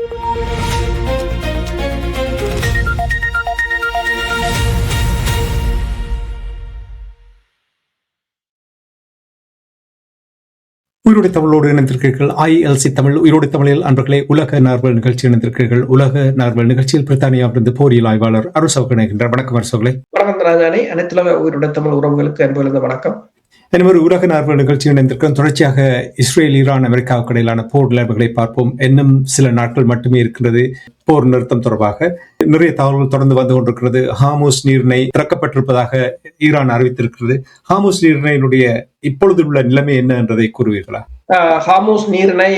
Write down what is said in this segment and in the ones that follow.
உயிரோடு தமிழோடு இணைந்திருக்கிறீர்கள். ILC தமிழ் உயிரோடு தமிழில் அன்பர்களே, உலக நார்வல் நிகழ்ச்சி இணைந்திருக்கிறீர்கள். உலக நார்வல் நிகழ்ச்சியில் பிரித்தானியாவிலிருந்து போரியல் ஆய்வாளர் அருசவ் இணைகின்றார். வணக்கம் அருசவர்களே. வணக்கம் ராஜானி. அனைத்துலக உயிரோடு தமிழ் உறவுகளுக்கு அன்புள்ள வணக்கம். எனவே உலக நார்வல் நிகழ்ச்சி இணைந்திருக்கிறோம். தொடர்ச்சியாக இஸ்ரேல், ஈரான், அமெரிக்காவுக்கு இடையிலான போர் நிலைமைகளை பார்ப்போம். இன்னும் சில நாட்கள் மட்டுமே இருக்கின்றது போர் நிறுத்தம் தொடர்பாக. நிறைய தகவல்கள் தொடர்ந்து வந்து கொண்டிருக்கிறது. ஹார்முஸ் நீரிணை திறக்கப்பட்டிருப்பதாக ஈரான் அறிவித்திருக்கிறது. ஹார்முஸ் நீரிணையினுடைய இப்பொழுது உள்ள நிலைமை என்ன என்றதை கூறுவீர்களா? ஹார்முஸ் நீரிணை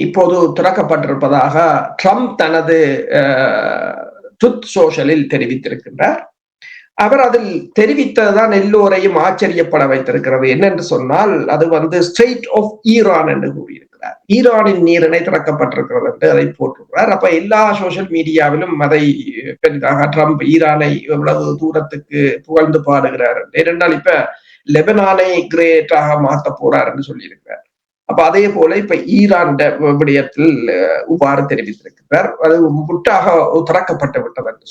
இப்போது திறக்கப்பட்டிருப்பதாக ட்ரம்ப் தனது ட்ரூத் சோஷலில் தெரிவித்திருக்கின்றார். அவர் அதில் தெரிவித்ததுதான் எல்லோரையும் ஆச்சரியப்பட வைத்திருக்கிறது. என்னென்று சொன்னால், அது ஸ்டேட் ஆஃப் ஈரான் என்று கூறியிருக்கிறார். ஈரானின் நீரிணை திறக்கப்பட்டிருக்கிறது என்று அதை போட்டிருக்கிறார். அப்ப எல்லா சோசியல் மீடியாவிலும் அதை பெரிதாக ட்ரம்ப் ஈரானை எவ்வளவு தூரத்துக்கு புகழ்ந்து பாடுகிறார். ஏனென்றால் இப்ப லெபனானை கிரேட்டாக மாற்ற போறார் என்று சொல்லியிருக்கிறார். அப்ப அதே போல இப்ப ஈரான் விடயத்தில் இவ்வாறு தெரிவித்திருக்கிறார். அது முட்டாக திறக்கப்பட்டு விட்டது என்று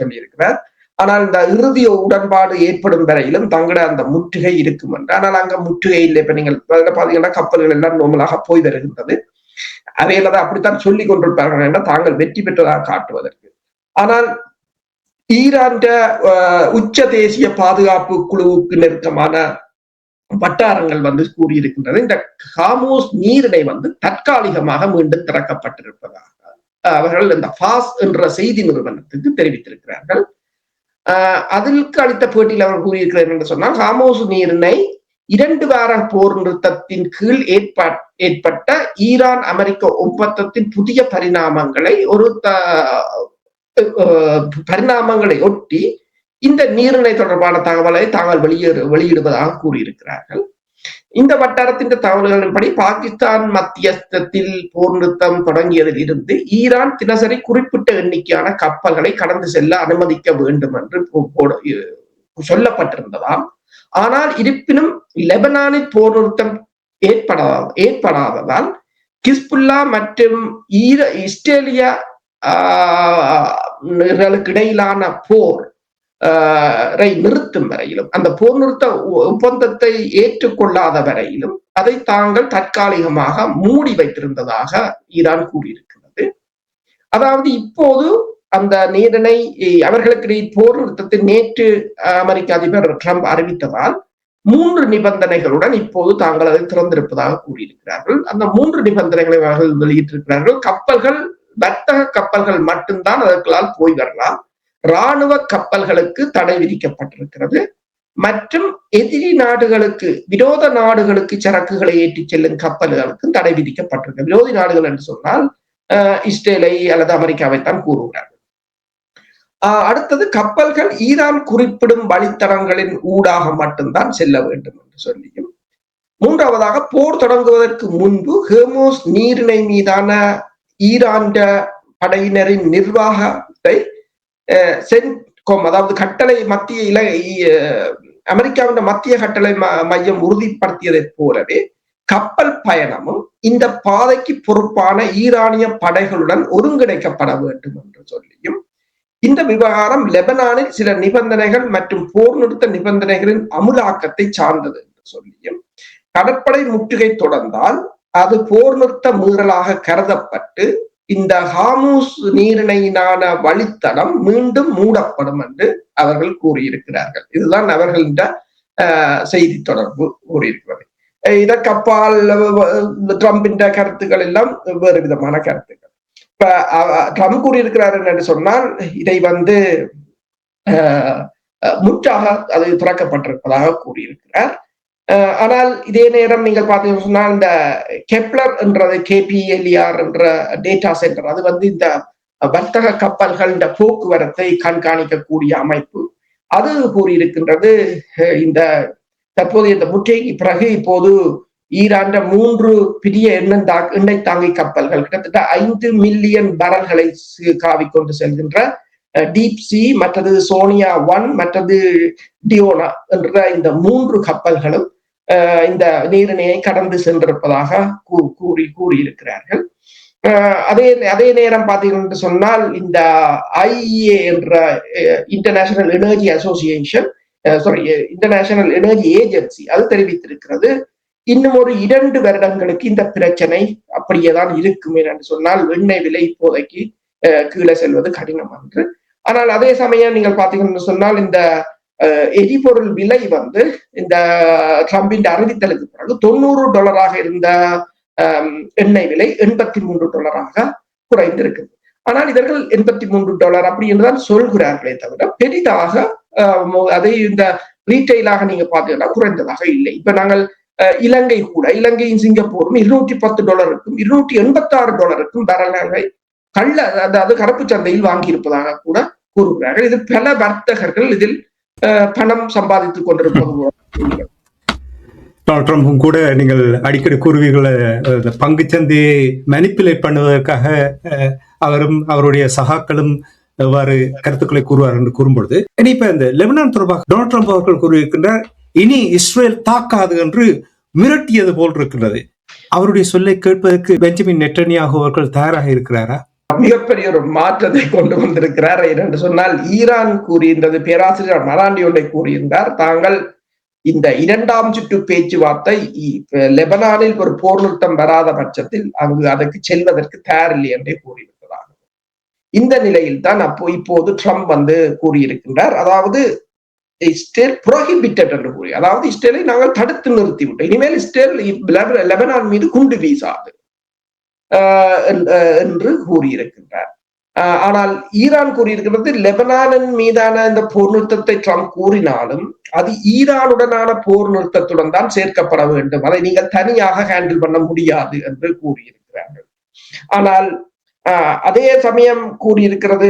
சொல்லியிருக்கிறார். ஆனால் இந்த இறுதி உடன்பாடு ஏற்படும் வரையிலும் தங்கள அந்த முற்றுகை இருக்கும் என்று. ஆனால் அங்க முற்றுகை இல்லை. இப்ப நீங்கள் பாத்தீங்கன்னா கப்பல்கள் எல்லாம் நோமலாக போய் வருகின்றது. அவையில அப்படித்தான் சொல்லிக் கொண்டிருப்பார்கள் என்றால் தாங்கள் வெற்றி பெற்றதாக காட்டுவதற்கு. ஆனால் ஈரான் உச்ச தேசிய பாதுகாப்பு குழுவுக்கு நெருக்கமான வட்டாரங்கள் கூறியிருக்கின்றது, இந்த ஹார்முஸ் நீரிணை தற்காலிகமாக மீண்டும் திறக்கப்பட்டிருப்பதாக அவர்கள் இந்த ஃபாஸ் என்ற செய்தி நிறுவனத்துக்கு தெரிவித்திருக்கிறார்கள். அதற்கு அளித்த பேட்டியில் அவர் கூறியிருக்கிறார் என்று சொன்னால், ஹார்முஸ் நீரிணை 2 வார போர் நிறுத்தத்தின் கீழ் ஏற்பட்ட ஈரான் அமெரிக்க ஒப்பந்தத்தின் புதிய பரிணாமங்களை ஒட்டி இந்த நீரிணை தொடர்பான தகவலை தாங்கள் வெளியிடுவதாக கூறியிருக்கிறார்கள். இந்த வட்டாரத்தின் தகவல்களின்படி பாகிஸ்தான் மத்தியஸ்தத்தில் போர் நிறுத்தம் தொடங்கியதில் இருந்து ஈரான் தினசரி குறிப்பிட்ட எண்ணிக்கையான கப்பல்களை கடந்து செல்ல அனுமதிக்க வேண்டும் என்று சொல்லப்பட்டிருந்ததாம். ஆனால் இருப்பினும் லெபனானில் போர் நிறுத்தம் ஏற்படாததால் ஹிஸ்புல்லா மற்றும் இஸ்ரேலிய இடையிலான போர் நிறுத்தும் வரையிலும், அந்த போர் நிறுத்த ஒப்பந்தத்தை ஏற்றுக்கொள்ளாத வரையிலும் அதை தாங்கள் தற்காலிகமாக மூடி வைத்திருந்ததாக ஈரான் கூறியிருக்கிறது. அதாவது இப்போது அந்த நீரிணை அவர்களுக்கிடையே போர் நிறுத்தத்தை நேற்று அமெரிக்க அதிபர் ட்ரம்ப் அறிவித்ததால் 3 நிபந்தனைகளுடன் இப்போது தாங்கள் அதை திறந்திருப்பதாக கூறியிருக்கிறார்கள். அந்த 3 நிபந்தனைகளை அவர்கள் வெளியிட்டிருக்கிறார்கள். கப்பல்கள், வர்த்தக கப்பல்கள் மட்டும்தான் அதற்களால் போய் வரலாம். இராணுவ கப்பல்களுக்கு தடை விதிக்கப்பட்டிருக்கிறது. மற்றும் எதிரி நாடுகளுக்கு, விரோத நாடுகளுக்கு சரக்குகளை ஏற்றி செல்லும் கப்பல்களுக்கும் தடை விதிக்கப்பட்டிருக்கு. விரோதி நாடுகள் என்று சொன்னால் இஸ்ரேலை அல்லது அமெரிக்காவைத்தான் கூறுகிறார்கள். அடுத்தது, கப்பல்கள் ஈரான் குறிப்பிடும் வழித்தடங்களின் ஊடாக மட்டும்தான் செல்ல வேண்டும் என்று சொல்லியும், 3வதாக போர் தொடங்குவதற்கு முன்பு ஹார்முஸ் நீரிணை மீதான ஈரான் படையினரின் நிர்வாகத்தை சென்ட்கோம், அதாவது கட்டளை மத்திய அமெரிக்காவின் மத்திய கட்டளை மையம் உறுதிப்படுத்தியதை போலவே கப்பல் பயணமும் இந்த பாதைக்கு பொறுப்பான ஈரானிய படைகளுடன் ஒருங்கிணைக்கப்பட வேண்டும் என்று சொல்லியும், இந்த விவகாரம் லெபனானில் சில நிபந்தனைகள் மற்றும் போர் நிறுத்த நிபந்தனைகளின் அமுலாக்கத்தை சார்ந்தது என்று சொல்லியும், கடற்படை முற்றுகை தொடர்ந்தால் அது போர் நிறுத்த மீறலாக கருதப்பட்டு இந்த ஹார்முஸ் நீரிணையினான வழித்தடம் மீண்டும் மூடப்படும் என்று அவர்கள் கூறியிருக்கிறார்கள். இதுதான் அவர்களின் செய்தி தொடர்பு கூறியிருக்கிறது. இதற்கப்பால் ட்ரம்பின் கருத்துக்கள் எல்லாம் வேறு விதமான கருத்துக்கள். இப்ப ட்ரம்ப் கூறியிருக்கிறார் என்று சொன்னால், இதை முற்றாக அது திறக்கப்பட்டிருப்பதாக கூறியிருக்கிறார். ஆனால் இதே நேரம் நீங்கள் பார்த்தீங்கன்னா சொன்னால், இந்த கெப்லர் என்றது KPLR என்ற டேட்டா சென்டர், அது இந்த வர்த்தக கப்பல்கள் இந்த போக்குவரத்தை கண்காணிக்கக்கூடிய அமைப்பு, அது கூறியிருக்கின்றது, இந்த தற்போதைய இந்த முற்றுகைக்கு பிறகு இப்போது ஈரான் 3 பெரிய எண்ணெய் தாங்கி கப்பல்கள் கிட்டத்தட்ட 5 மில்லியன் பரல்களை காவிக்கொண்டு செல்கின்ற டீப் சி, மற்றது சோனியா 1, மற்றது டியோனா என்ற இந்த 3 கப்பல்களும் இந்த நீரிணையை கடந்து சென்றிருப்பதாக கூறியிருக்கிறார்கள். அதே அதே நேரம் பார்த்தீங்கன்னு சொன்னால் இந்த ஐஇஏ என்ற international energy association sorry international energy agency அது தெரிவித்திருக்கிறது இன்னும் ஒரு 2 வருடங்களுக்கு இந்த பிரச்சனை அப்படியேதான் இருக்கும் என்று சொன்னால் எண்ணெய் விலை இப்போதைக்கு கீழே செல்வது கடினம் என்று. ஆனால் அதே சமயம் நீங்கள் பார்த்தீங்கன்னு சொன்னால் இந்த எரிபொருள் விலை வந்து இந்த ட்ரம்பின் அறிவித்தலுக்கு பிறகு $90 இருந்த எண்ணெய் விலை $83 குறைந்திருக்குது. ஆனால் இவர்கள் $83 அப்படி என்றுதான் சொல்கிறார்களே தவிர பெரிதாக அதை இந்த ரீட்டைலாக நீங்க பார்த்தீங்கன்னா குறைந்ததாக இல்லை. இப்ப நாங்கள் இலங்கை கூட இலங்கையும் சிங்கப்பூரும் $210 $286 பேரல்களை கள்ள அதாவது கருப்பு சந்தையில் வாங்கியிருப்பதாக கூட கூறுகிறார்கள். இது பல வர்த்தகர்கள் இதில் பணம் சம்பாதித்துக் கொண்டிருப்பது. டொனால்ட் ட்ரம்பும் கூட நீங்கள் அடிக்கடி கூறுவீர்களை பங்கு சந்தையை மேனிப்புலேட் பண்ணுவதற்காக அவரும் அவருடைய சகாக்களும் எவ்வாறு கருத்துக்களை கூறுவார் என்று கூறும்பொழுது இப்ப இந்த லெபனான் தொடர்பாக டொனால்ட் ட்ரம்ப் அவர்கள் கூறியிருக்கின்றார் இனி இஸ்ரேல் தாக்காது என்று மிரட்டியது போல் இருக்கிறது. அவருடைய சொல்லை கேட்பதற்கு பெஞ்சமின் நெட்டன்யாகு அவர்கள் தயாராக இருக்கிறாரா? மிகப்பெரிய ஒரு மாற்றத்தை கொண்டு வந்திருக்கிறார் என்று சொன்னால் ஈரான் கூறியிருந்தது, பேராசிரியர் மராண்டி ஒன்றை கூறியிருந்தார், தாங்கள் இந்த 2ஆம் சுற்று பேச்சுவார்த்தை லெபனானில் ஒரு போர் நிறுத்தம் வராத பட்சத்தில் அங்கு அதற்கு செல்வதற்கு தயாரில்லை என்றே கூறியிருக்கிறார். இந்த நிலையில் தான் இப்போது ட்ரம்ப் வந்து கூறியிருக்கின்றார், அதாவது இஸ்ரேல் புரோஹிபிட்டட் என்று கூறி, அதாவது இஸ்ரேலை நாங்கள் தடுத்து நிறுத்திவிட்டோம், இனிமேல் இஸ்ரேல் லெபனான் மீது குண்டு வீசாது என்று கூறியிருக்கின்றார். ஆனால் ஈரான் கூறியிருக்கிறது லெபனானின் மீதான இந்த போர் நிறுத்தத்தை ட்ரம்ப் கூறினாலும் அது ஈரானுடனான போர் நிறுத்தத்துடன் தான் சேர்க்கப்பட வேண்டும், அதை நீங்கள் தனியாக ஹேண்டில் பண்ண முடியாது என்று கூறியிருக்கிறார்கள். ஆனால் அதே சமயம் கூறியிருக்கிறது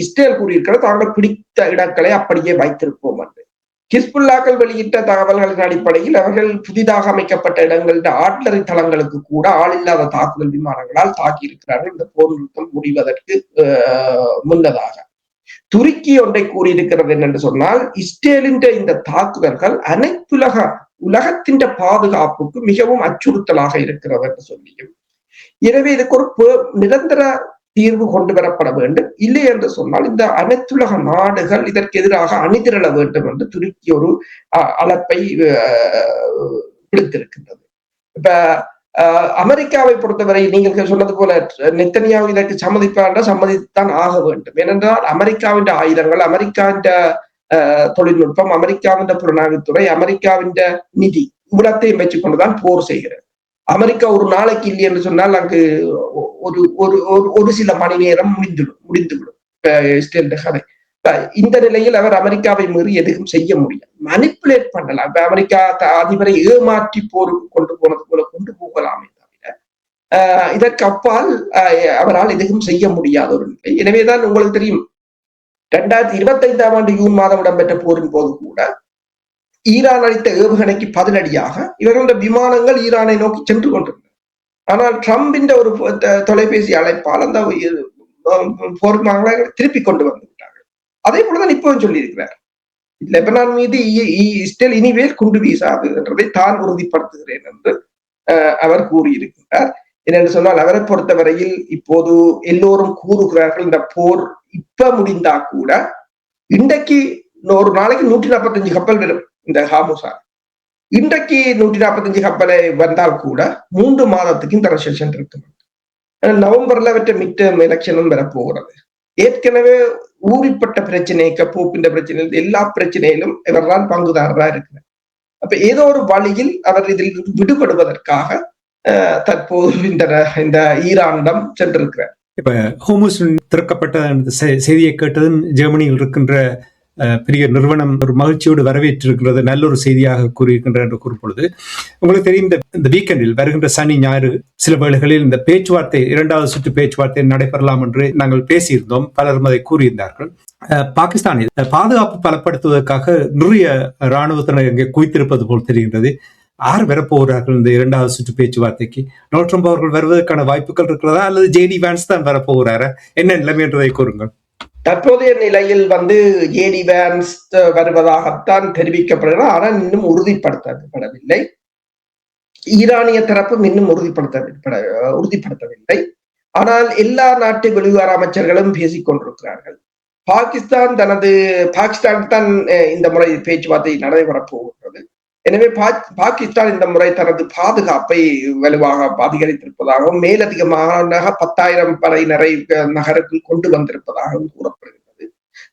இஸ்ரேல் கூறியிருக்கிறது தாங்கள் பிடித்த இடங்களை அப்படியே வைத்திருப்போம் என்று. ஹிஸ்புல்லாக்கள் வெளியிட்ட தகவல்களின் அடிப்படையில் அவர்கள் புதிதாக அமைக்கப்பட்ட இடங்களில் ஆட்லரி தளங்களுக்கு கூட ஆள் இல்லாத தாக்குதல் விமானங்களால் தாக்கி இருக்கிறார்கள் இந்த போர் நிறுத்தம் முடிவதற்கு முன்னதாக. துருக்கி ஒன்றை கூறியிருக்கிறது என்னென்று சொன்னால் இஸ்ரேலின் இந்த தாக்குதல்கள் உலகத்தின் பாதுகாப்புக்கு மிகவும் அச்சுறுத்தலாக இருக்கிறது என்று சொல்லியும், எனவே இதுக்கு ஒரு நிரந்தர தீர்வு கொண்டு வரப்பட வேண்டும், இல்லை என்று சொன்னால் இந்த அனைத்துலக நாடுகள் இதற்கு எதிராக அணிதிரள வேண்டும் என்று துருக்கி ஒரு அழைப்பை விடுத்திருக்கின்றது. இப்ப அமெரிக்காவை பொறுத்தவரை நீங்கள் சொன்னது போல நெத்தனியாவு இதற்கு சம்மதித்தான் ஆக வேண்டும். ஏனென்றால் அமெரிக்காவின் ஆயுதங்கள், அமெரிக்காவின் தொழில்நுட்பம், அமெரிக்காவின் புலனாய்வுத்துறை, அமெரிக்காவின் நிதி இவ்வளத்தையும் வச்சுக் கொண்டுதான் போர் செய்கிறது. அமெரிக்கா ஒரு நாளைக்கு இல்லை என்று சொன்னால் அங்கு ஒரு சில மணி நேரம் முடிந்துவிடும் கதை. இந்த நிலையில் அவர் அமெரிக்காவை மீறி எதுவும் செய்ய முடியாது, மனிப்புலேட் பண்ணலாம். இப்ப அமெரிக்கா அதிபரை ஏமாற்றி போருக்கு கொண்டு போனது போல கொண்டு போகலாமே தவிர இதற்கு அப்பால் அவரால் எதுவும் செய்ய முடியாத ஒரு நிலை. எனவேதான் உங்களுக்கு தெரியும் 2025ஆம் ஆண்டு ஜூன் மாதம் இடம்பெற்ற போரின் போது கூட ஈரான் அளித்த ஏவுகணைக்கு பதிலடியாக இவர்களுடைய விமானங்கள் ஈரானை நோக்கி சென்று கொண்டிருந்தன. ஆனால் ட்ரம்பின் ஒரு தொலைபேசி அழைப்பால் அந்த போர் விமானங்களை திருப்பி கொண்டு வந்து விட்டார்கள். அதே போலதான் இப்பவும் சொல்லியிருக்கிறார், லெபனான் மீது இஸ்ரேல் இனிமேல் குண்டு வீசாது என்றதை தான் உறுதிப்படுத்துகிறேன் என்று அவர் கூறியிருக்கிறார். என்னென்று சொன்னால் அவரை பொறுத்தவரையில் இப்போது எல்லோரும் கூறுகிறார்கள் இந்த போர் இப்ப முடிந்தா கூட இன்றைக்கு ஒரு நாளைக்கு 145 கப்பல் வரும் இந்த ஹாமுசா. இன்றைக்கு 145 கப்பலை வந்தால் கூட 3 மாதத்துக்கு இந்த ரெசெஷன் இருக்கும். நவம்பர்ல அவற்றை மிட் டேர்ம் எலெக்ஷனும் வரப்போகிறது. ஏற்கனவே ஊறிப்பட்ட பிரச்சனை, போப்பின் பிரச்சனை, எல்லா பிரச்சனையிலும் இவர்தான் பங்குதாரராக இருக்கிறார். அப்ப ஏதோ ஒரு வழியில் அவர் இதில் விடுபடுவதற்காக தற்போது இந்த ஈரானிடம் சென்றிருக்கிறார். இப்ப ஹோமுஸ் திறக்கப்பட்ட செய்தியை கேட்டதும் ஜெர்மனியில் இருக்கின்ற பெரிய நிறுவனம் ஒரு மகிழ்ச்சியோடு வரவேற்றிருக்கிறது, நல்ல ஒரு செய்தியாக கூறியிருக்கின்ற என்று கூறும்பொழுது உங்களுக்கு தெரியும் இந்த வீக்கெண்டில் வருகின்ற சனி ஞாயிறு சில வேளைகளில் இந்த பேச்சுவார்த்தை 2வது சுற்று பேச்சுவார்த்தை நடைபெறலாம் என்று நாங்கள் பேசியிருந்தோம், பலரும் அதை கூறியிருந்தார்கள். பாகிஸ்தானில் பாதுகாப்பு பலப்படுத்துவதற்காக நிறைய இராணுவத்தினர் இங்கே குவித்திருப்பது போல் தெரிகின்றது. யார் வரப்போகிறார்கள் இந்த 2வது சுற்று பேச்சுவார்த்தைக்கு? டொனால்ட் ட்ரம்ப் அவர்கள் வருவதற்கான வாய்ப்புகள் இருக்கிறதா அல்லது ஜேடி வான்ஸ் தான் வரப்போகிறாரா? என்ன நிலைமை என்றதை கூறுங்கள். தற்போதைய நிலையில் ஜேடி வான்ஸ் வருவதாகத்தான் தெரிவிக்கப்படுகிறது, ஆனால் இன்னும் உறுதிப்படுத்தப்படவில்லை. ஈரானிய தரப்பும் இன்னும் உறுதிப்படுத்தவில்லை. ஆனால் எல்லா நாட்டு வெளிவார அமைச்சர்களும் பேசிக் கொண்டிருக்கிறார்கள். பாகிஸ்தான் தான் இந்த முறை பேச்சுவார்த்தை நடைபெறப் போகின்றது. எனவே பாகிஸ்தான் இந்த முறை தனது பாதுகாப்பை வலுவாக அதிகரித்திருப்பதாகவும் மேலதிகமாக 10,000 படையினரை நகருக்குள் கொண்டு வந்திருப்பதாகவும் கூறப்படுகிறது.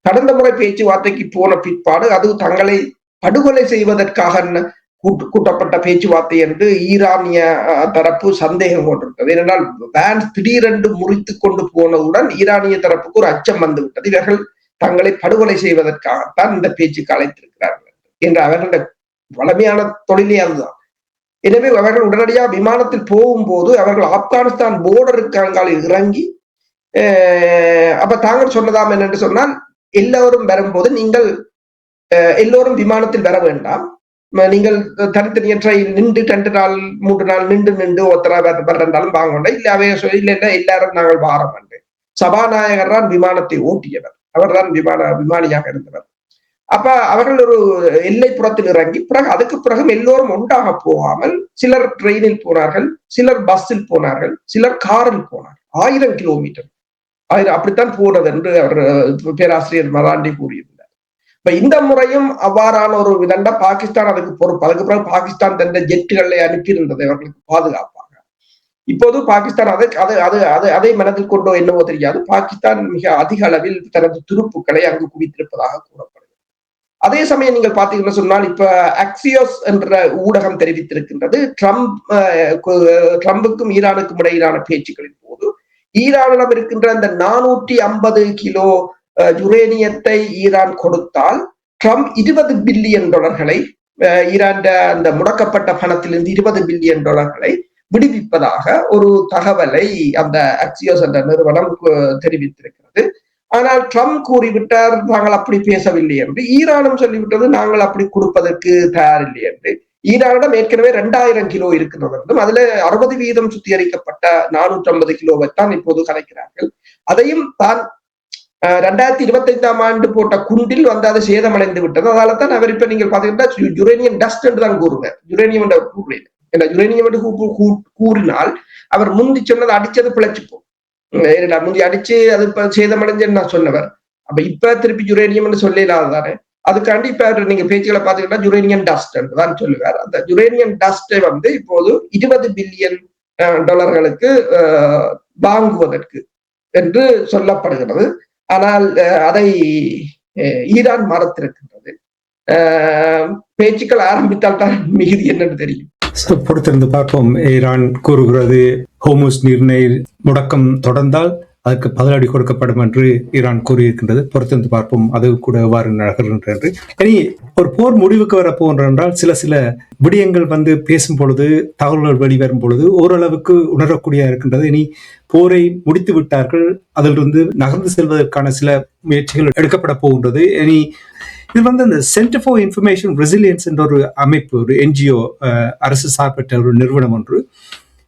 கடந்த முறை பேச்சுவார்த்தைக்கு போன பிற்பாடு அது தங்களை படுகொலை செய்வதற்காக கூட்டப்பட்ட பேச்சுவார்த்தை என்று ஈரானிய தரப்பு சந்தேகம் கொண்டிருக்கிறது. ஏனென்றால் வேன்ஸ் திடீரென்று முறித்து கொண்டு போனவுடன் ஈரானிய தரப்புக்கு ஒரு அச்சம் வந்துவிட்டது. இவர்கள் தங்களை படுகொலை செய்வதற்காகத்தான் இந்த பேச்சுக்கு அழைத்திருக்கிறார்கள் என்ற அவர்களுடைய வளமையான தொழிலே அதுதான். எனவே அவர்கள் உடனடியாக விமானத்தில் போகும்போது அவர்கள் ஆப்கானிஸ்தான் போர்டருக்கு அங்கால் இறங்கி அப்ப தாங்கள் சொன்னதாம் என்னென்று சொன்னால், எல்லோரும் வரும்போது நீங்கள் எல்லோரும் விமானத்தில் வர வேண்டாம், நீங்கள் தனித்தனிய ட்ரெயின் நின்று 2 நாள் 3 நாள் நின்று ஒத்தரா வர்றாலும் வாங்க இல்ல இல்ல எல்லாரும் நாங்கள் வாரம் என்று சபாநாயகர் தான் விமானத்தை ஓட்டியவர், அவர் தான் விமானியாக இருந்தவர். அப்ப அவர்கள் ஒரு எல்லைப்புறத்தில் இறங்கி அதுக்கு பிறகு எல்லோரும் ஒன்றாக போகாமல் சிலர் ட்ரெயினில் போனார்கள், சிலர் பஸ்ஸில் போனார்கள், சிலர் காரில் போனார்கள். 1000 கிலோமீட்டர் அப்படித்தான் போனது என்று அவர் பேராசிரியர் மராண்டி கூறியிருந்தார். இப்ப இந்த முறையும் அவ்வாறான ஒரு விதண்ட பாகிஸ்தான் அதுக்கு பொறுப்பு. அதுக்கு பிறகு பாகிஸ்தான் தந்த ஜெட்டுகளை அனுப்பியிருந்தது அவர்களுக்கு பாதுகாப்பாக. இப்போது பாகிஸ்தான் அதை மனதில் கொண்டோ என்னவோ தெரியாது, பாகிஸ்தான் மிக அதிக அளவில் தனது துருப்புக்களை அங்கு குவித்திருப்பதாக கூறப்படுகிறது. அதே சமயம் நீங்கள் பாத்தீங்கன்னா சொன்னால், இப்ப அக்சியோஸ் என்ற ஊடகம் தெரிவித்திருக்கின்றது, ட்ரம்புக்கும் ஈரானுக்கும் இடையிலான பேச்சுக்களின் போது ஈரானிடம் இருக்கின்ற அந்த 450 கிலோ யுரேனியத்தை ஈரான் கொடுத்தால் ட்ரம்ப் $20 பில்லியன் ஈரான் அந்த முடக்கப்பட்ட பணத்திலிருந்து $20 பில்லியன் விடுவிப்பதாக ஒரு தகவலை அந்த அக்சியோஸ் என்ற நிறுவனம் தெரிவித்திருக்கிறது. ஆனால் ட்ரம்ப் கூறிவிட்டார் நாங்கள் அப்படி பேசவில்லை என்று. ஈரானும் சொல்லிவிட்டது நாங்கள் அப்படி கொடுப்பதற்கு தயாரில்லை என்று. ஈரானிடம் ஏற்கனவே 2000 கிலோ இருக்கிறது என்றும் அதுல 60% சுத்திகரிக்கப்பட்ட 450 கிலோவைத்தான் இப்போது கலைக்கிறார்கள். அதையும் தான் 2025ஆம் ஆண்டு போட்ட குண்டில் அது சேதமடைந்து விட்டது. அதனால தான் அவர் இப்ப நீங்கள் பாத்தீங்கன்னா யுரேனியம் டஸ்ட் என்று தான் கூறுவார், யுரேனியம் என்ற கூறுவேன். யுரேனியம் என்று கூறினால் அவர் முந்தி சொன்னது அடிச்சது பிழைச்சுப்போம், முந்தி அடிச்சு அது சேதமடைஞ்சு நான் சொன்னவர். அப்ப இப்ப திருப்பி யுரேனியம் என்று சொல்லலாதானே, அதுக்காண்டி இப்ப நீங்க பேச்சுகளை பாத்தீங்கன்னா யுரேனியம் டஸ்ட் என்று தான் சொல்லுவார். அந்த யுரேனியம் டஸ்டை இப்போது $20 பில்லியன் வாங்குவதற்கு என்று சொல்லப்படுகிறது. ஆனால் அதை ஈரான் மறத்திருக்கின்றது. பேச்சுக்கள் ஆரம்பித்தால் தான் மிகுதி என்னன்னு தெரியும். பொறுத்திருந்து பார்ப்போம். ஈரான் கூறுகிறது ஹோர்முஸ் நீரிணை முடக்கம் தொடர்ந்தால் அதற்கு பதிலடி கொடுக்கப்படும் என்று ஈரான் கூறியிருக்கின்றது. பொறுத்திருந்து பார்ப்போம் அது கூட எவ்வாறு நகர்கின்றது. இனி ஒரு போர் முடிவுக்கு வரப்போகின்ற என்றால் சில விடயங்கள் பேசும் பொழுது, தகவல்கள் வெளிவரும் பொழுது ஓரளவுக்கு உணரக்கூடிய இருக்கின்றது. இனி போரை முடித்து விட்டார்கள், அதிலிருந்து நகர்ந்து செல்வதற்கான சில முயற்சிகள் எடுக்கப்பட போகின்றது. இனி இது இந்த சென்டர் ஃபார் இன்ஃபர்மேஷன் ரெசிலியன்ஸ் என்ற ஒரு அமைப்பு, ஒரு என்ஜிஓ, அரசு சார்பற்ற ஒரு நிறுவனம் ஒன்று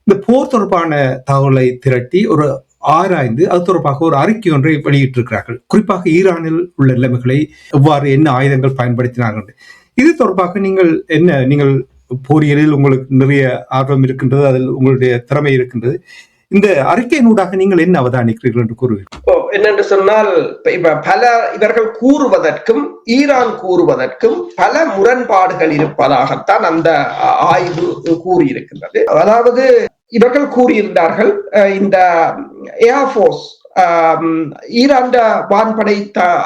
இந்த போர் தொடர்பான தகவலை திரட்டி ஒரு ஆராய்ந்து அது தொடர்பாக ஒரு அறிக்கை ஒன்றை வெளியிட்டிருக்கிறார்கள். குறிப்பாக ஈரானில் உள்ள நிலைமைகளை எவ்வாறு என்ன ஆயுதங்கள் பயன்படுத்தினார்கள், இது தொடர்பாக நீங்கள் போரியலில் உங்களுக்கு நிறைய ஆர்வம் இருக்கின்றது, அதில் உங்களுடைய திறமை இருக்கின்றது. இந்த அறிக்கையினூடாக நீங்கள் என்ன அவதானிக்கிறீர்கள் என்று கூறுவீர்கள்? என்னென்று சொன்னால், இவர்கள் கூறுவதற்கும் ஈரான் கூறுவதற்கும் பல முரண்பாடுகள் இருப்பதாகத்தான் அந்த ஆய்வு கூறியிருக்கின்றது. அதாவது இவர்கள் கூறியிருந்தார்கள், இந்த ஏர்போர்ஸ் ஈரான் வான்படை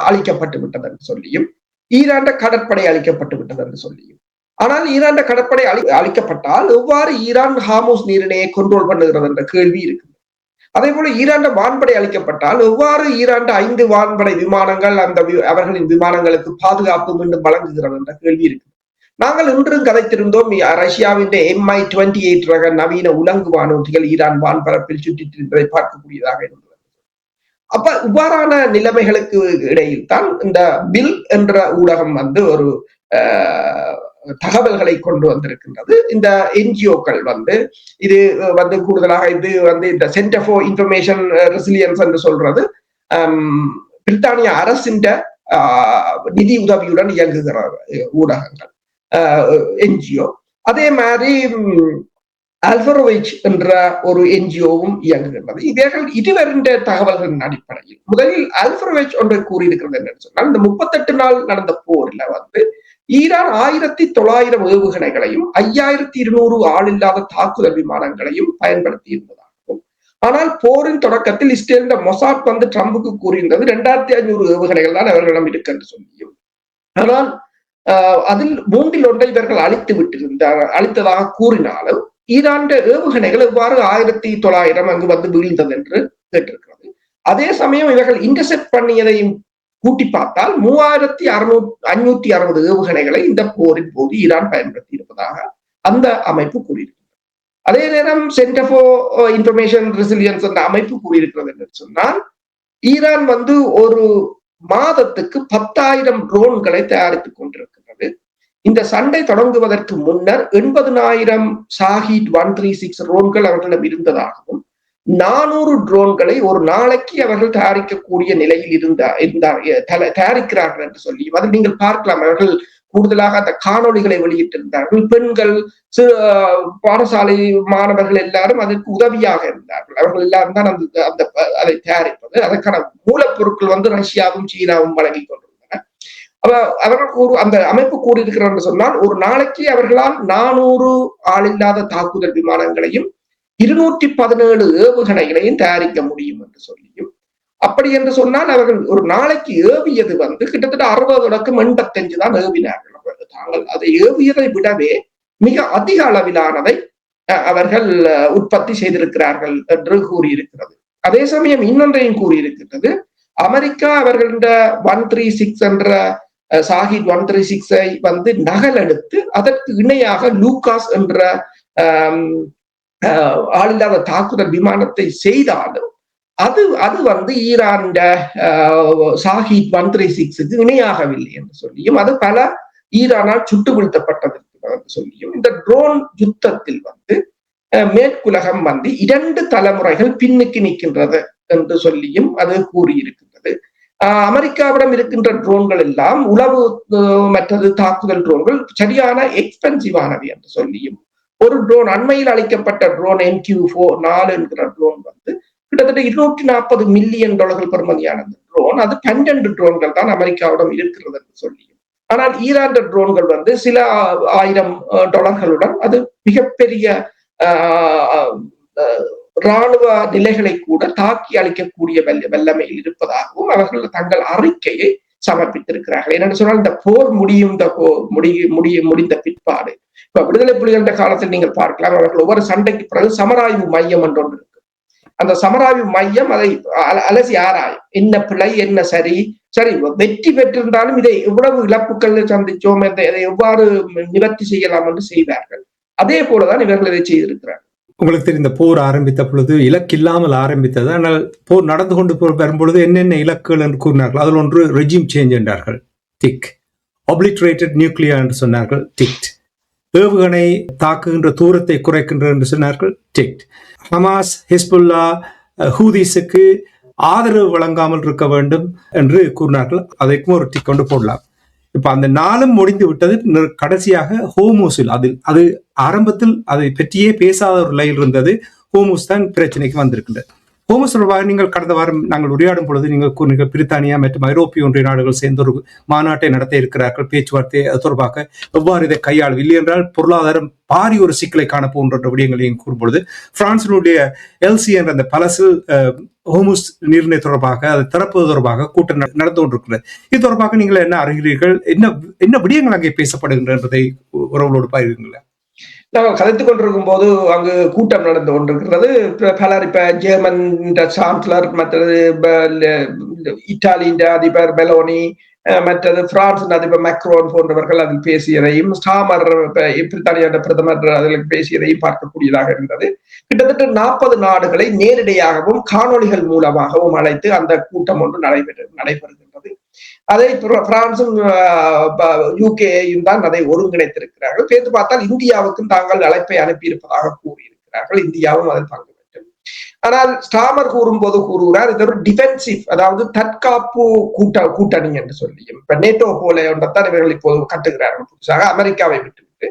அழிக்கப்பட்டு விட்டது என்று சொல்லியும், ஈரான் கடற்படை அழிக்கப்பட்டு விட்டது என்று சொல்லியும். ஆனால் ஈரான் கடற்படை அழிக்கப்பட்டால் எவ்வாறு ஈரான் ஹார்முஸ் நீரிணையை கண்ட்ரோல் பண்ணுகிறது என்ற கேள்வி இருக்கு. அதே போல ஈரான் வான்படை அளிக்கப்பட்டால் எவ்வாறு ஈரான் 5 வான்படை விமானங்கள் அவர்களின் விமானங்களுக்கு பாதுகாப்பு மீண்டும் வழங்குகிறது என்ற கேள்வி இருக்கு. நாங்கள் இன்றும் கதைத்திருந்தோம், ரஷ்யாவின் MI-28 ரக நவீன உலங்கு வானூர்திகள் ஈரான் வான்பரப்பில் சுற்றிட்டு இருந்ததை பார்க்கக்கூடியதாக இருந்தது. அப்ப இவ்வாறான நிலைமைகளுக்கு இடையில் தான் இந்த பில் என்ற ஊடகம் ஒரு தகவல்களை கொண்டு வந்திருக்கின்றது. இந்த என்ஜிஓக்கள் இது கூடுதலாக இது இந்த சென்டர் ஃபார் இன்ஃபர்மேஷன் ரெசிலியன்ஸ் என்று சொல்றது பிரித்தானிய அரசின் நிதி உதவியுடன் இயங்குகிற ஊடகங்கள், என்ஜிஓ. அதே மாதிரி அல்பரோவிச் என்ற ஒரு என்ஜிஓவும் இயங்குகின்றது. இவர்கள் இருவரின் தகவல்களின் அடிப்படையில் முதலில் அல்பரோவிச் ஒன்றை கூறியிருக்கிறது என்னன்னு சொன்னால், இந்த 38 நாள் நடந்த போர்ல ஈரான் 1900 ஏவுகணைகளையும் 5200 ஆளில்லாத தாக்குதல் விமானங்களையும் பயன்படுத்தி இருந்ததாகவும், ஆனால் போரின் தொடக்கத்தில் இஸ்ரேல் மொசாட் ட்ரம்புக்கு கூறியிருந்தது 2500 ஏவுகணைகள் தான் அவர்களிடம் இருக்கு என்று சொல்லியும், ஆனால் அதில் 1/3 இவர்கள் அழித்ததாக கூறினாலும் ஈரான் ஏவுகணைகள் எவ்வாறு 1900 அங்கு வீழ்ந்தது என்று கேட்டிருக்கிறது. அதே சமயம் இவர்கள் இன்டர்செப்ட் பண்ணியதையும் கூட்டி பார்த்தால் 3560 ஏவுகணைகளை இந்த போரின் போது ஈரான் பயன்படுத்தி இருப்பதாக அந்த அமைப்பு கூறியிருக்கிறது. அதே நேரம் சென்டர் ஃபார் இன்ஃபர்மேஷன் ரெசிலியன்ஸ் என்ற அமைப்பு கூறியிருக்கிறது என்று சொன்னால், ஈரான் ஒரு மாதத்துக்கு 10,000 ட்ரோன்களை தயாரித்துக் கொண்டிருக்கிறது. இந்த சண்டை தொடங்குவதற்கு முன்னர் 80,000 ஷாஹீத் 136 ட்ரோன்கள் அவர்களிடம் இருந்ததாகவும், 400 ட்ரோன்களை ஒரு நாளைக்கு அவர்கள் தயாரிக்கக்கூடிய நிலையில் தயாரிக்கிறார்கள் என்று சொல்லியும் அதில் நீங்கள் பார்க்கலாம். அவர்கள் கூடுதலாக அந்த காணொலிகளை வெளியிட்டிருந்தார்கள். பெண்கள், பாடசாலை மாணவர்கள் எல்லாரும் அதற்கு உதவியாக இருந்தார்கள். அவர்கள் எல்லாரும் தான் அதை தயாரிப்பது. அதற்கான மூலப்பொருட்கள் ரஷ்யாவும் சீனாவும் வழங்கி கொண்டிருந்தன. அவர்கள் அந்த அமைப்பு கூறியிருக்கிறார் என்று சொன்னால், ஒரு நாளைக்கு அவர்களால் 400 ஆளில்லாத தாக்குதல் விமானங்களையும் 217 ஏவுகணைகளையும் தயாரிக்க முடியும் என்று சொல்லியும், அப்படி என்று சொன்னால் அவர்கள் ஒரு நாளைக்கு ஏவியது கிட்டத்தட்ட 60-85 தான் ஏவினார்கள். தாங்கள் அதை ஏவியதை விடவே மிக அதிக அளவிலானதை அவர்கள் உற்பத்தி செய்திருக்கிறார்கள் என்று கூறியிருக்கிறது. அதே சமயம் இன்னொன்றையும் கூறியிருக்கிறது. அமெரிக்கா அவர்கள 136 என்ற ஷாஹீத் 136ஐ நகலெடுத்து அதற்கு இணையாக லூகாஸ் என்ற ஆளில்லாத தாக்குதல் விமானத்தை செய்தாலும் அது ஈரான் ஷாஹீத் 136க்கு இணையாகவில்லை என்று சொல்லியும், அது பல ஈரானால் சுட்டு வீழ்த்தப்பட்டதற்கு சொல்லியும், இந்த ட்ரோன் யுத்தத்தில் மேற்குலகம் 2 தலைமுறைகள் பின்னுக்கு நிற்கின்றது என்று சொல்லியும் அது கூறியிருக்கின்றது. அமெரிக்காவிடம் இருக்கின்ற ட்ரோன்கள் எல்லாம் உளவு மற்றது தாக்குதல் ட்ரோன்கள் சரியான எக்ஸ்பென்சிவானவை என்று சொல்லியும், ஒரு ட்ரோன் அண்மையில் அளிக்கப்பட்ட ட்ரோன் MQ-4 என்கிற ட்ரோன் கிட்டத்தட்ட $240 மில்லியன் பெறுமதியான ட்ரோன், அது 12 ட்ரோன்கள் தான் அமெரிக்காவிடம் இருக்கிறது என்று சொல்லியும், ஆனால் ஈரான் ட்ரோன்கள் சில $1000 அது மிகப்பெரிய இராணுவ நிலைகளை கூட தாக்கி அளிக்கக்கூடிய வல்லமையில் இருப்பதாகவும் அவர்கள் தங்கள் அறிக்கையை சமர்ப்பித்திருக்கிறார்கள். என்னென்னு சொன்னால், இந்த போர் முடிந்த பிற்பாடு இப்ப விடுதலை புலிகள் காலத்தில் நீங்கள் பார்க்கலாம், அவர்கள் ஒவ்வொரு சண்டைக்கு பிறகு சமராய்வு மையம் என்று ஒன்று இருக்கு. அந்த சமராய்வு மையம் அதை அலசி ஆராயும், என்ன பிழை என்ன சரி வெற்றி பெற்றிருந்தாலும் இதை எவ்வளவு இழப்புகள் சந்திச்சோம், இதை எவ்வாறு நிவர்த்தி செய்யலாம் என்று செய்வார்கள். அதே போலதான் இவர்கள் இதை செய்திருக்கிறார்கள். உங்களுக்கு தெரிந்த போர் ஆரம்பித்த பொழுது இலக்கு இல்லாமல் ஆரம்பித்தது. ஆனால் போர் நடந்து கொண்டு வரும்பொழுது என்னென்ன இலக்குகள் என்று கூறினார்கள். அதில் ஒன்று ரெஜிம் சேஞ்ச் என்றார்கள், டிக். ஒப்ளிட்ரேட்டட் நியூக்ளியர் என்று சொன்னார்கள், டிக்ட். ஏவுகணை தாக்குகின்ற தூரத்தை குறைக்கின்ற என்று சொன்னார்கள், டிக்ட். ஹமாஸ், ஹிஸ்புல்லா, ஹூதிஸுக்கு ஆதரவு வழங்காமல் இருக்க வேண்டும் என்று கூறினார்கள், அதற்கும் ஒரு டிக் கொண்டு போடலாம். இப்ப அந்த நாளும் முடிந்து விட்டது. கடைசியாக ஹோமூஸில் அது ஆரம்பத்தில் அதை பற்றியே பேசாத ஒரு நிலையில் இருந்தது. ஹோமூஸ் தான் பிரச்சனைக்கு வந்திருக்கின்றது. ஹோமூஸ் தொடர்பாக நீங்கள் கடந்த வாரம் நாங்கள் உரையாடும் பொழுது நீங்கள் கூறினீர்கள், பிரித்தானியா மற்றும் ஐரோப்பிய ஒன்றிய நாடுகள் சேர்ந்து ஒரு மாநாட்டை நடத்த இருக்கிறார்கள், பேச்சுவார்த்தை தொடர்பாக எவ்வாறு இதை கையாளும், இல்லை என்றால் பொருளாதாரம் பாரி ஒரு சிக்கலை காணப்போன்ற விடயங்களையும் கூறும்பொழுது, பிரான்சினுடைய எல்சி என்ற அந்த பலசில் ஹோமூஸ் நீர்நிலை தொடர்பாக அதை திறப்பது தொடர்பாக கூட்டம் நடந்து கொண்டிருக்கிறது. இது தொடர்பாக நீங்கள் என்ன அறிகிறீர்கள், என்ன விடயங்கள் அங்கே பேசப்படுகின்றன என்பதை உறவுகளோடு பகிர்ந்தீங்களா? நாங்கள் கதைத்துக் கொண்டிருக்கும் போது அங்கு கூட்டம் நடந்து கொண்டிருக்கிறது. பலர் இப்ப ஜெர்மன் சான்சலர், மற்றது இத்தாலியின் அதிபர் மெலோனி, மற்றது பிரான்ஸ் அதிபர் மேக்ரோன் போன்றவர்கள் அதில் பேசியதையும், ஸ்டாமர் பிரித்தானிய பிரதமர் அதில் பேசியதையும் பார்க்கக்கூடியதாக இருந்தது. கிட்டத்தட்ட 40 நாடுகளை நேரடியாகவும் காணொலிகள் மூலமாகவும் அழைத்து அந்த கூட்டம் ஒன்று நடைபெறுகின்றது. அதை பிரான்சும் யூகேயும் தான் அதை ஒருங்கிணைத்திருக்கிறார்கள். பேத்து பார்த்தால் இந்தியாவுக்கும் தாங்கள் அழைப்பை அனுப்பியிருப்பதாக கூறியிருக்கிறார்கள். இந்தியாவும் அதில் பங்கு பெற்று. ஆனால் ஸ்டாமர் கூறுகிறார், இது ஒரு டிஃபென்சிவ், அதாவது தற்காப்பு கூட்டணி என்று சொல்லியும், இப்ப நேட்டோ போல ஒன்றத்தான் இவர்கள் இப்போது கட்டுகிறார்கள் புதுசாக அமெரிக்காவை விட்டுவிட்டு.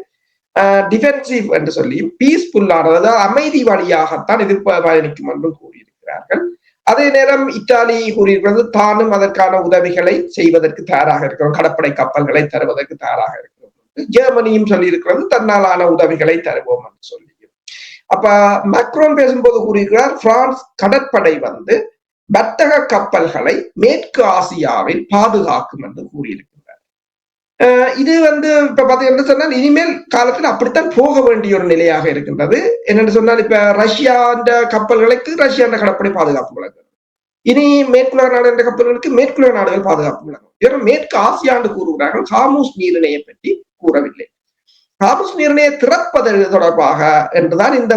டிஃபென்சிவ் என்று சொல்லியும் பீஸ்ஃபுல்லானது, அதாவது அமைதி வழியாகத்தான் பயணிக்கும் என்றும் கூறியிருக்கிறார்கள். அதே நேரம் இத்தாலி கூறியிருக்கிறது தானும் அதற்கான உதவிகளை செய்வதற்கு தயாராக இருக்கிறோம், கடற்படை கப்பல்களை தருவதற்கு தயாராக இருக்கிறோம். ஜெர்மனியும் சொல்லியிருக்கிறது தன்னாலான உதவிகளை தருவோம் என்று சொல்லி. அப்ப மேக்ரோன் பேசும்போது கூறியிருக்கிறார் பிரான்ஸ் கடற்படை வர்த்தக கப்பல்களை மேற்கு ஆசியாவில் பாதுகாக்கும் என்று கூறியிருக்கிறார். இது இப்ப பாத்தீங்கன்னா சொன்னால் இனிமேல் காலத்தில் அப்படித்தான் போக வேண்டிய ஒரு நிலையாக இருக்கின்றது. என்னென்னு சொன்னால் இப்ப ரஷ்யா கப்பல்களுக்கு ரஷ்யா கடற்படை பாதுகாப்பு வழங்கும், இனி மேற்குலக நாடு என்ற கப்பல்களுக்கு மேற்குலக நாடுகள் பாதுகாப்பு வழங்கும். மேற்கு ஆசியாண்டு கூறுகிறார்கள், ஹார்முஸ் நீரிணையை பற்றி கூறவில்லை. ஹார்முஸ் நீரிணையை திறப்பது தொடர்பாக என்றுதான் இந்த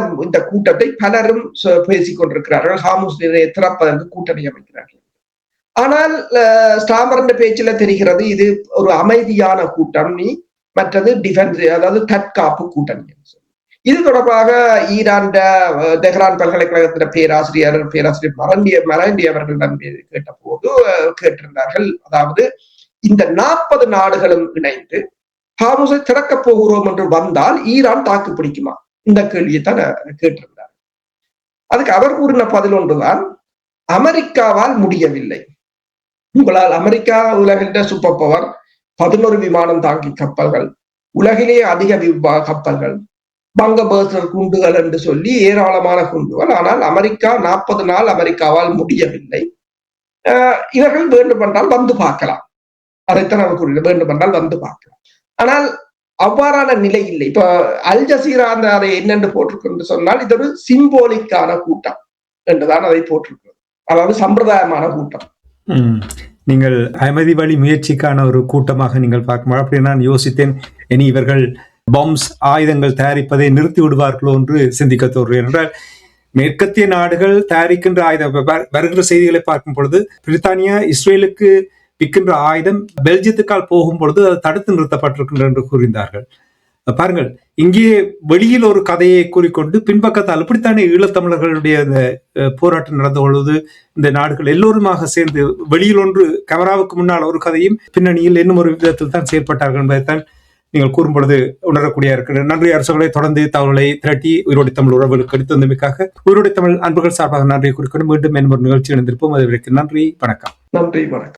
கூட்டத்தை பலரும் பேசிக் கொண்டிருக்கிறார்கள். ஹார்முஸ் நீரிணையை திறப்பதற்கு கூட்டணி அமைக்கிறார்கள். ஆனால் ஸ்டாமர் பேச்சில தெரிகிறது இது ஒரு அமைதியான கூட்டணி, மற்றது டிஃபென்ஸ், அதாவது தற்காப்பு கூட்டணி. இது தொடர்பாக ஈரான் தெஹ்ரான் பல்கலைக்கழகத்தின் பேராசிரியர் மரண்டி அவர்களிடம் கேட்டிருந்தார்கள். அதாவது இந்த 40 நாடுகளும் இணைந்து ஹார்முஸை திறக்கப் போகிறோம் என்று வந்தால் ஈரான் தாக்கு பிடிக்குமா, இந்த கேள்வியை தான் கேட்டிருந்தார். அதுக்கு அவர் கூறின பதில் ஒன்றுதான், அமெரிக்காவால் முடியவில்லை. உங்களால், அமெரிக்கா உலகின் சூப்பர் பவர், 11 விமானம் தாங்கி கப்பல்கள், உலகிலேயே அதிக கப்பல்கள், பங்கபர்ஸ்டர் குண்டுகள் என்று சொல்லி ஏராளமான குண்டுகள். ஆனால் அமெரிக்கா 40 நாள் அமெரிக்காவால் முடியவில்லை. இவர்கள் வேண்டுமென்றால் வந்து பார்க்கலாம், அதைத்தான் அவர் கூறினார், வேண்டுமென்றால் வந்து பார்க்கலாம். ஆனால் அவ்வாறான நிலை இல்லை. இப்ப அல் ஜசீரா அதை என்னென்று போட்டிருக்கு சொன்னால் இது ஒரு சிம்போலிக்கான கூட்டம் என்றுதான் அதை போட்டிருக்கிறது, அதாவது சம்பிரதாயமான கூட்டம். நீங்கள் அமைதி வழி முயற்சிக்கான ஒரு கூட்டமாக நீங்கள் பார்க்கும்போது அப்படி நான் யோசித்தேன், இனி இவர்கள் பாம்ஸ் ஆயுதங்கள் தயாரிப்பதை நிறுத்தி விடுவார்களோ என்று சிந்திக்க தோன்றுகிறேன். என்றால் மேற்கத்திய நாடுகள் தயாரிக்கின்ற ஆயுதம் வருகிற செய்திகளை பார்க்கும் பொழுது பிரித்தானியா இஸ்ரேலுக்கு விற்கின்ற ஆயுதம் பெல்ஜியத்துக்கால் போகும் பொழுது அது தடுத்து நிறுத்தப்பட்டிருக்கின்ற என்று கூறினார்கள். பாருங்கள், இங்கே வெளியில் ஒரு கதையை கூறிக்கொண்டு பின்பக்கத்தால் இப்படித்தானே ஈழத்தமிழர்களுடைய போராட்டம் நடந்த பொழுது இந்த நாடுகள் எல்லோருமாக சேர்ந்து வெளியில் ஒன்று கேமராவுக்கு முன்னால் ஒரு கதையும் பின்னணியில் இன்னும் ஒரு விதத்தில் தான் செயற்பட்டார்கள் என்பதைத்தான் நீங்கள் கூறும் பொழுது உணரக்கூடிய இருக்கிறது. நன்றி அரசுகளை தொடர்ந்து தகவல்களை திரட்டி உயிரோடி தமிழ் உறவுகளுக்கு எடுத்து வந்தமைக்காக உயிரோடி தமிழ் அன்புகள் சார்பாக நன்றியை குறிக்கொண்டு மீண்டும் ஒரு நிகழ்ச்சி இணைந்திருப்போம். அதுவரைக்கும் நன்றி, வணக்கம். நன்றி, வணக்கம்.